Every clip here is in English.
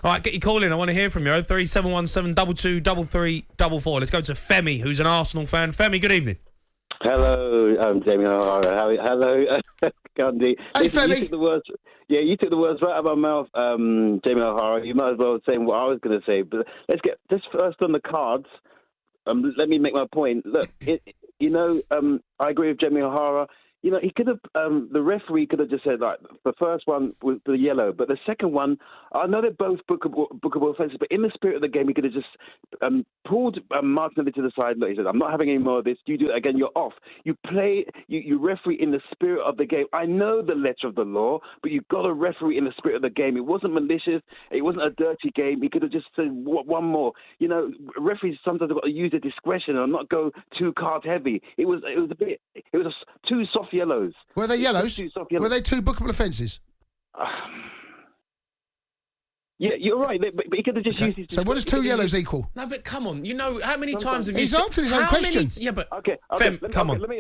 All right, get your call in. I want to hear from you. 03717 223344. Let's go to Femi, who's an Arsenal fan. Femi, good evening. Hello, Jamie O'Hara. Hello, Cundy. Hey, Femi. You took the words right out of my mouth, Jamie O'Hara. You might as well say what I was going to say. But let's get this first on the cards. Let me make my point. Look, I agree with Jamie O'Hara. He could have, the referee could have just said, like, the first one was the yellow, but the second one, I know they're both bookable offences, but in the spirit of the game, he could have just pulled Martinelli to the side. Look, he said, I'm not having any more of this. You do it again, you're off. You play, you referee in the spirit of the game. I know the letter of the law, but you've got to referee in the spirit of the game. It wasn't malicious. It wasn't a dirty game. He could have just said one more. Referees sometimes have got to use their discretion and not go too card heavy. It was too soft yellows. Were they yellows? Were they two bookable offences? Yeah, you're right. But he could have just used his... So what does two yellows equal? No, but come on. How many times have you... He's answered his own question. Yeah, but... Okay. Fem, come on. Let me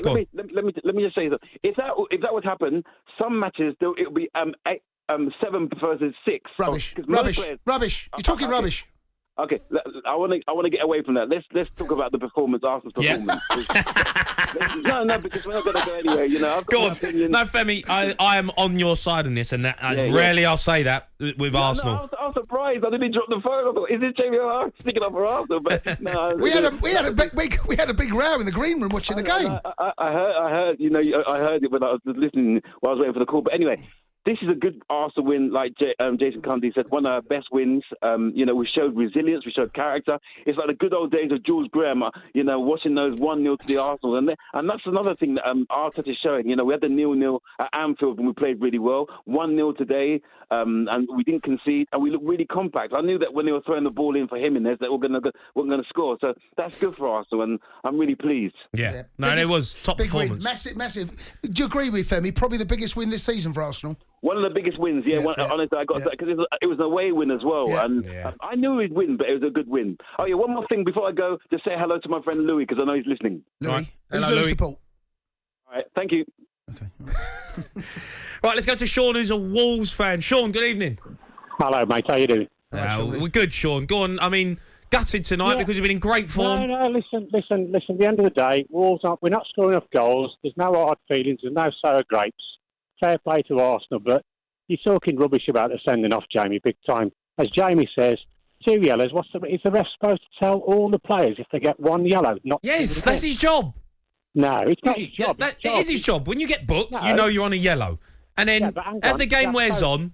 just say that. If that would happen, some matches, it would be 7 versus 6. Rubbish. You're talking rubbish. Okay, I want to get away from that. Let's talk about the performance, Arsenal's performance. Yeah. No, because we're not going to go anywhere. Go on. No, Femi, I am on your side on this, and rarely I'll say that with Arsenal. I'm surprised. I didn't drop the phone. I thought, is this Jamie O'Hara sticking up for Arsenal? But no, we had a big row in the green room watching the game. I heard. I heard it when I was listening while I was waiting for the call. But anyway. This is a good Arsenal win, like Jason Cundy said, one of our best wins. We showed resilience, we showed character. It's like the good old days of Jules Graham, watching those 1-0 to the Arsenal. And that's another thing that Arteta is showing. We had the 0-0 at Anfield when we played really well. 1-0 today, and we didn't concede, and we looked really compact. I knew that when they were throwing the ball in for Jimenez, that we're going to score. So that's good for Arsenal, and I'm really pleased. Yeah. No, it was top big performance. Win. Massive. Do you agree with Femi? Probably the biggest win this season for Arsenal. One of the biggest wins, honestly, I got that because it was an away win as well, and I knew he'd win, but it was a good win. Oh yeah, one more thing before I go, just say hello to my friend Louis because I know he's listening. Louis, right. Who's Hello, Louis Louis. support? All right, thank you. Okay. Right, let's go to Sean, who's a Wolves fan. Sean, good evening. Hello, mate. How you doing? We're good, Sean. Go on. I mean, gutted tonight because you've been in great form. No, listen. At the end of the day, Wolves we're not scoring enough goals. There's no hard feelings. There's no sour grapes. Fair play to Arsenal, but you're talking rubbish about the sending off, Jamie, big time. As Jamie says, 2 yellows. Is the ref supposed to tell all the players if they get 1 yellow? Yes, that's his job. No, it's not his job. It is his job. When you get booked, you know you're on a yellow. And then as the game wears on,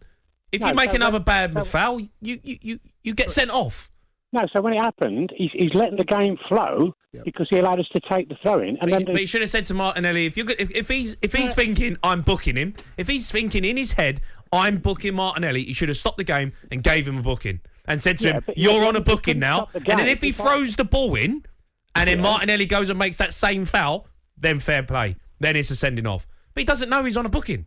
if you make another bad foul, you get sent off. No, so when it happened, he's letting the game flow because he allowed us to take the throw-in. But he should have said to Martinelli, if he's thinking, I'm booking him, if he's thinking in his head, I'm booking Martinelli, he should have stopped the game and gave him a booking and said to him, you're on a booking now. And then if he throws the ball in and then Martinelli goes and makes that same foul, then fair play. Then it's a sending off. But he doesn't know he's on a booking.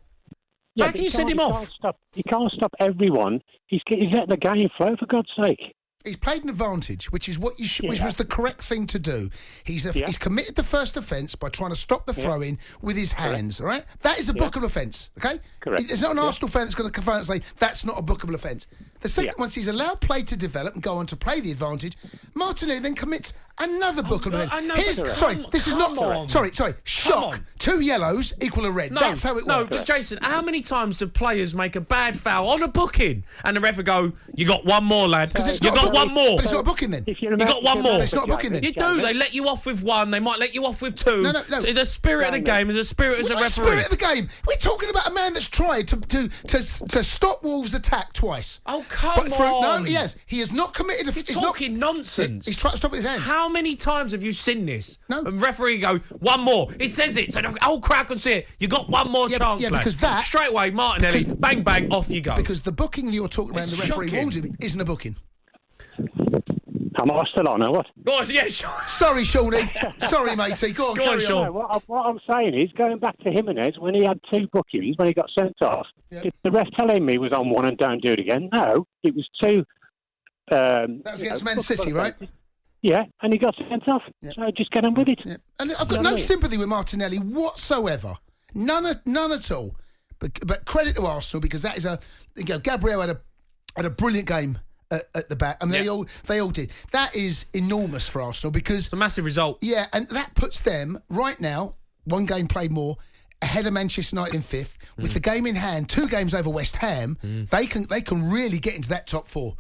So how can you send him off? He can't stop everyone. He's let the game flow, for God's sake. He's played an advantage, which is what which was the correct thing to do. He's committed the first offence by trying to stop the throw-in with his hands. All right, that is a bookable offence. Okay, correct. It's not an Arsenal fan that's going to confirm and say that's not a bookable offence. The second, once he's allowed play to develop and go on to play the advantage, Martinelli then commits another bookable offence. This is not. Sorry. Shock. 2 yellows equal a red. That's how it works. No, but Jason, how many times do players make a bad foul on a booking and the ref will go, "You got one more, lad. You got one more." But it's not a booking then. You got one more. It's not a booking then. You do. They let you off with 1. They might let you off with 2. No. The spirit of the game is the spirit as a referee. Spirit of the game. We're talking about a man that's tried to stop Wolves' attack twice. Oh, come on. No, he has not committed. You're talking nonsense. He's trying to stop with his hands. How many times have you seen this? No. And referee go, 1 more. It says it, so the whole crowd can see it. You got 1 more chance, lad. Because that straight away, Martinelli, bang, bang, off you go. Because the booking you're talking about, the referee warns him, isn't a booking. Am I still on or what? Go on, yeah, Sean. Sorry, Shawnee. Sorry, matey. Go on, Sean. No, what I'm saying is, going back to Jimenez, when he had 2 bookings, when he got sent off, did the ref telling me he was on 1 and don't do it again? No, it was 2. That was against Man City, right? Yeah, and he got sent off. So just get on with it. Yeah. And I've got no sympathy with Martinelli whatsoever. None at all. But credit to Arsenal because that is Gabriel had a brilliant game at the back. I mean, they all did. That is enormous for Arsenal because it's a massive result. Yeah, and that puts them right now, one game played more, ahead of Manchester United in 5th. With the game in hand, 2 games over West Ham, they can really get into that top 4